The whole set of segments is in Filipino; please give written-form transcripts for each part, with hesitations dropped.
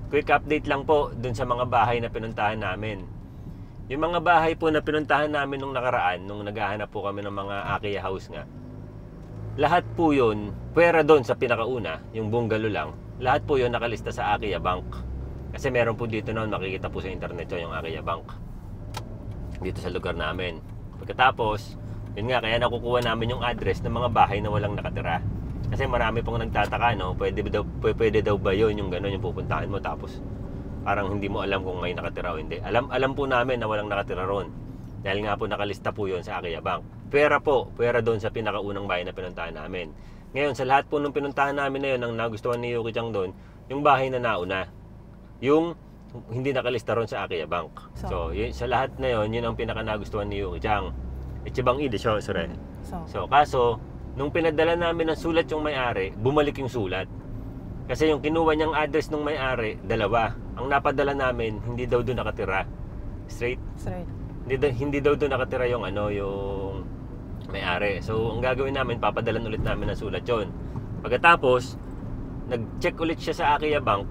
Quick update lang po dun sa mga bahay na pinuntahan namin. Yung mga bahay po na pinuntahan namin nung nakaraan, nung naghahanap po kami ng mga Akia house nga, lahat po yun, pwera doon sa pinakauna, yung bungalow lang, lahat po yun nakalista sa Akia Bank. Kasi meron po dito noon, makikita po sa internet yung Akia Bank dito sa lugar namin. Pagkatapos, yun nga, kaya nakukuha namin yung address ng mga bahay na walang nakatira. Kasi marami pong nagtataka, no? Pwede daw ba yun, yung gano'n, yung pupuntahan mo tapos parang hindi mo alam kung may nakatira o hindi. Alam po namin na walang nakatira ron. Dahil nga po nakalista po yun sa Akia Bank. Pwera doon sa pinakaunang bahay na pinuntahan namin. Ngayon, sa lahat po nung pinuntahan namin na yun, ang nagustuhan ni Yuki Chang doon, yung bahay na nauna. Yung hindi nakalista ron sa Akia Bank. So yun, sa lahat na yun, yun ang pinaka nagustuhan ni Yuki Chang. Ichibang ide siya, sorry. So, kaso, nung pinadala namin ng sulat yung may-ari, bumalik yung sulat. Kasi yung kinuha niyang address ng may-ari, dalawa. Ang napadala namin, hindi daw doon nakatira. Straight. Hindi daw doon nakatira yung yung may-ari. So, ang gagawin namin, papadalan ulit namin ng sulat yon. Pagkatapos, nag-check ulit siya sa Akia Bank.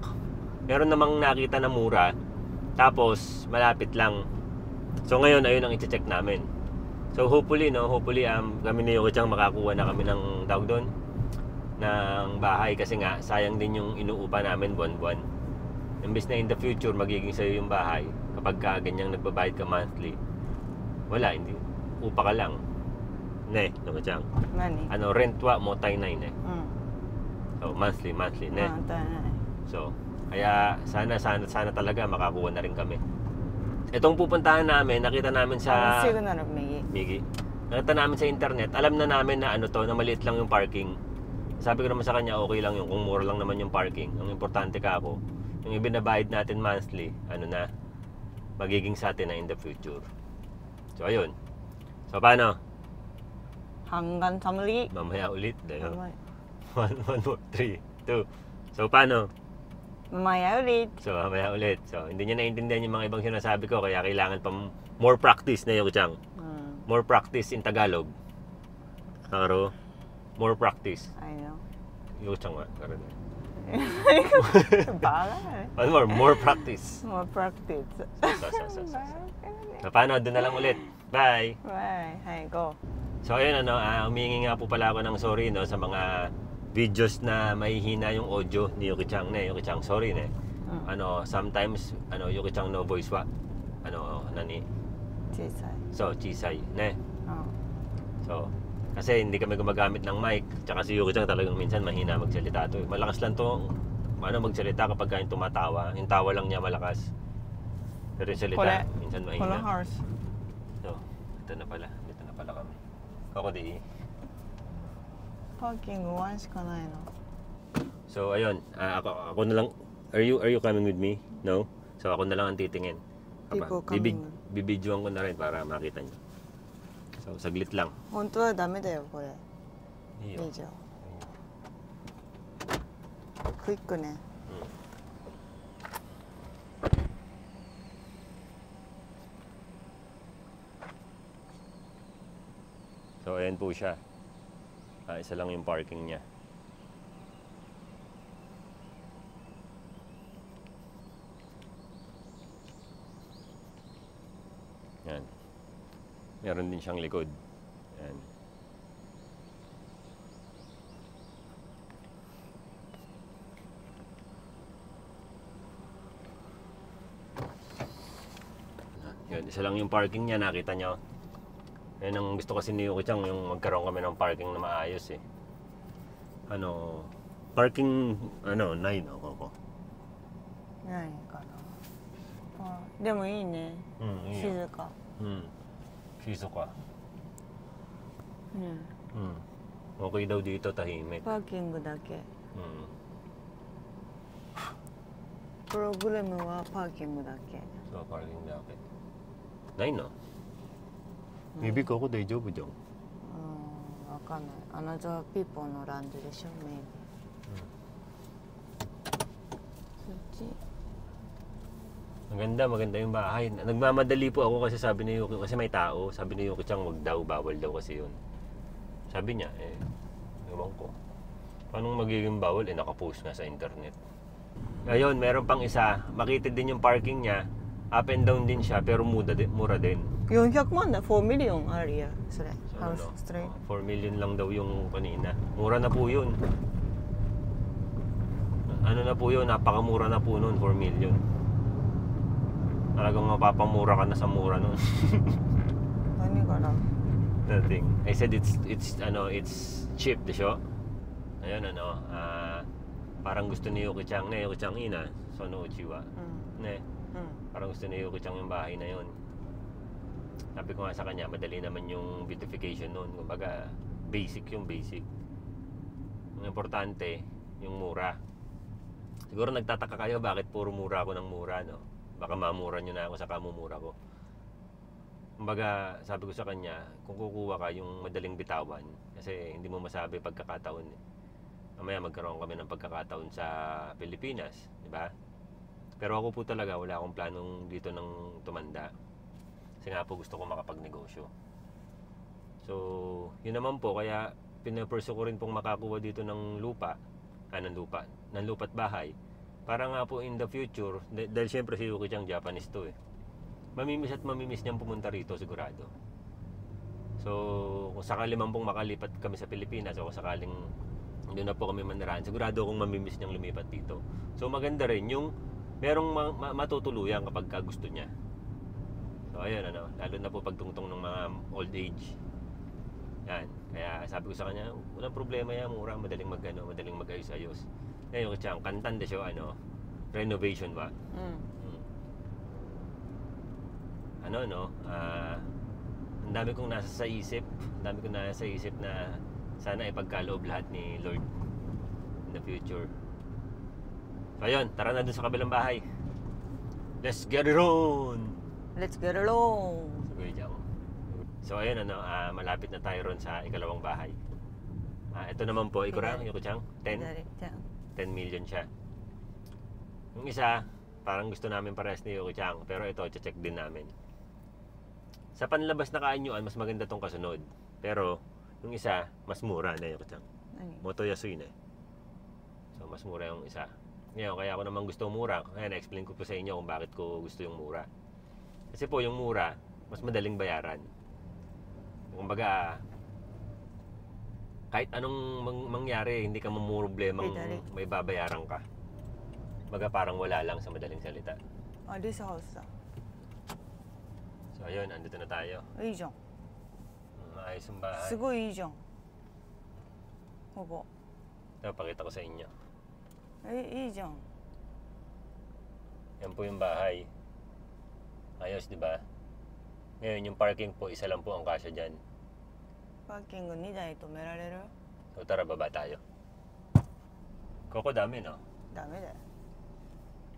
Meron namang nakita na mura. Tapos, malapit lang. So, ngayon, ayun ang i-check namin. So hopefully kami ni Yuki Chang makakuha na kami ng tawag doon ng bahay kasi nga sayang din yung inuupa namin buwan-buwan. Imbes na in the future magiging sa'yo yung bahay kapag ka ganyang nagbabayad ka monthly. Wala, hindi. Upa ka lang. Ne, Yuki Chang. Rent wa mo tay nai ne. So monthly ne. So kaya sana talaga makakuha na rin kami. Itong pupuntahan namin, nakita namin sa Migi. Nakita namin sa internet, alam na namin na na maliit lang yung parking. Sabi ko naman sa kanya, okay lang yung kung mura lang naman yung parking. Ang importante ka ako, yung ibinabayad natin monthly, magiging sa atin na in the future. So ayun. So paano? Hanggang sa muli. Mamaya ulit. 1, 2, 3, 2. So paano? Mamaya ulit. So, mamaya ulit. So, hindi niya naiintindihan yung mga ibang sinasabi ko, kaya kailangan pa more practice na Yuki Chang. More practice in Tagalog. Karo, more practice. I know. Yuki Chang nga. Karo. Bala eh. One more practice. More practice. So, paano? Doon na lang ulit. Bye. Bye. Hi, go. So, ayun humingi nga po pala ako ng sorry sa mga videos na mahihina yung audio ni Yuki Chang ne. Yuki Chang, sorry ne. Sometimes Yuki Chang no voice wa. Nani? Chisay. So, chisay ne. So, kasi hindi kami gumagamit ng mic. Tsaka si Yuki Chang talagang minsan mahina magsalita to. Malakas lang to magsalita kapag kayong tumatawa. Yung tawa lang niya malakas. Pero yung salita minsan mahina. So, dito na pala kami. Kokodi. Parking 1 しかないの. So ayun, ako na lang. Are you coming with me? No? So ako na lang ang titingin. Bibidyoan ko na rin para makita niyo. So saglit lang. 本当はダメだよこれ. Iyo. Video. Quick ね. So ayan po siya. Isa lang yung parking niya. Yan. Meron din siyang likod. Yan. Yan, isa lang yung parking niya, nakita nyo. Yan ang gusto kasi ni Yuki Chang, yung magkaroon kami ng parking na maayos eh. Parking ないのここ。ないかな。でもいいね。いいよ。静か。静か。Okay daw dito, tahimik. パーキングだけ。プログラムはパーキングだけ。そう、パーキングだけ。ないの？Maybe ako daijoubu dyan. わかんない。Another people のランドでしょ、maybe. そっち。Maganda yung bahay. Nagmamadali po ako kasi sabi ni Yuki, kasi may tao. Sabi ni Yuki Chang, wag daw, bawal daw kasi yun. Sabi niya, ewan ko. Paano magiging bawal? Nakapost nga sa internet. Ayun, meron pang isa. Makitid din yung parking niya. Up and down din siya, pero mura din. 400万だ、4 million あるや、それ。 So, ハウスストレート。 4 million lang daw yung kanina. Mura na po yun. Ano na po yun, napakamura na po nun, 4 million. Talagang mapapamura ka na sa mura nun. 何かな Nothing. I said it's cheap, de siya. Ayun parang gusto ni Yuki-chan na Yuki-chan ina, Sono Uchiwa. うん。 Ne, うん。 parang gusto ni Yuki-chan yung bahay na yun. Sabi ko nga sa kanya, madali naman yung beautification nun. Kumbaga, basic yung basic. Ang importante, yung mura. Siguro nagtataka kayo bakit puro mura ako ng mura, no? Baka mamura nyo na ako sa kamumura ko. Kumbaga, sabi ko sa kanya, kung kukuha ka yung madaling bitawan, kasi hindi mo masabi pagkakataon. Mamaya magkaroon kami ng pagkakataon sa Pilipinas, di ba? Pero ako po talaga, wala akong planong dito ng tumanda. Kasi nga po gusto ko makapagnegosyo. So, yun naman po, kaya pinapursu ko rin pong makakuha dito ng lupa, ng lupa't bahay. Para nga po in the future, dahil syempre si Yuki-chan Japanese to eh. Mamimiss niyang pumunta rito sigurado. So, kung sakali man pong makalipat kami sa Pilipinas o kung sakaling doon na po kami manirahan, sigurado akong mamimiss niyang lumipat dito. So, maganda rin yung merong matutuluyan kapag gusto niya. So, ayun lalo na po pagtungtong ng mga old age. Yan. Kaya sabi ko sa kanya, walang problema yan, mura, madaling mag-ayos-ayos. Ngayon ko siyang kantan de siya, renovation ba? うん。 Ang dami kong nasa isip na sana ipagkaloob lahat ni Lord in the future. So ayun, tara na dun sa kabilang bahay. Let's get it on! Let's get along! So ayun, malapit na tayo ron sa ikalawang bahay. Ito naman po, ikurang, Yuki-chan, 10 million siya. Yung isa, parang gusto namin parehas ni Yuki-chan, pero ito, check din namin. Sa panlabas na kaanyuan, mas maganda tong kasunod. Pero, yung isa, mas mura na Yuki-chan. 何 Moto Yasui na. So, mas mura yung isa. Ngayon, kaya ako naman gusto mura. Kaya na-explain ko po sa inyo kung bakit ko gusto yung mura. Kasi po, yung mura, mas madaling bayaran. Kumbaga, kahit anong mangyari, hindi ka mamumroblemang may babayaran ka. Kumbaga, parang wala lang sa madaling salita. あ、リスハウスだ。 So, ayun, andito na tayo. いいじゃん。 Maayos yung bahay. すごいいいじゃん。ほぼ。 Ito, pakita ko sa inyo. いいじゃん。 Yan po yung bahay. Ayos, di ba? Ngayon, yung parking po, isa lang po ang kasya dyan. パーキング2台止められる So, tara, baba tayo. Koko dami, no? ダメだよ。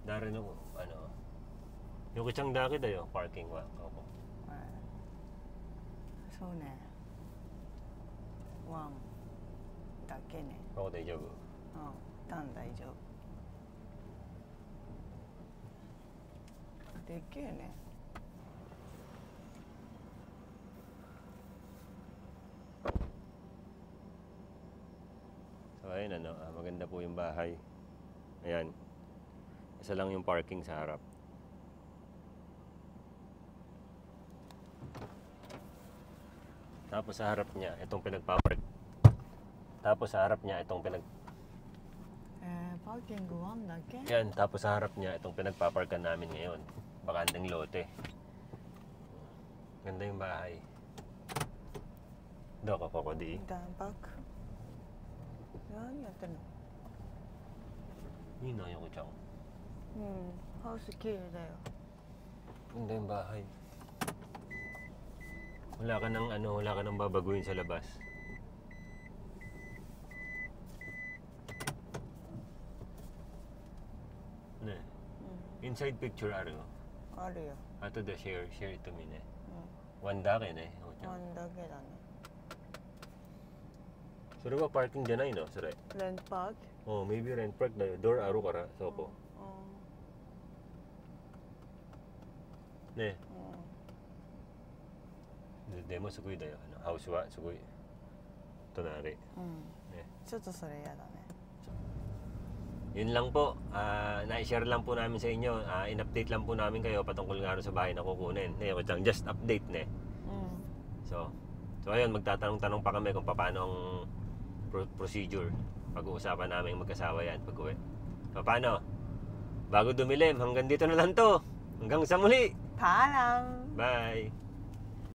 Dari no, Yuki-chan daki da yo, parking wa. Koko. そうね。ワンだけね。 Koko daijoubu. うん。ダン大丈夫。でっけえね。 So, ayun, maganda po yung bahay. Ayan. Isa lang yung parking sa harap. Tapos sa harap niya, itong pinagpapark. Tapos sa harap niya, itong パーキング1だけ Yan, tapos sa harap niya, itong pinagpaparkan namin ngayon. Bakandang lote. Ganda yung bahay. Doko, Koko, di. ダンバック。何やってんの Yun na, Yuki-chan. うん。ハウス綺麗だよ。 Ganda yung bahay. Wala ka nang babaguhin sa labas. Ne. う Inside picture あるの。ん。あるよ。後でshare it to me ね。う One だけね。ん。ワンだけだね。それはパーキングじゃないのそれ。レントパーク Oh, maybe rent park だよ。door あるから、そこ。ね。でもすごいだよ。ハウスはすごい。隣。うん。うん。ね。ちょっとそれ嫌だね。Yun lang po, na-share lang po namin sa inyo. In-update lang po namin kayo patungkol nga rin sa bahay na kukunin. Just update na eh. So ayun, magtatanong-tanong pa kami kung paano ang procedure. Pag-uusapan namin mag-asawa yan pag-uwi. Paano? Bago dumilim, hanggang dito na lang to. Hanggang sa muli. Paalam. Bye.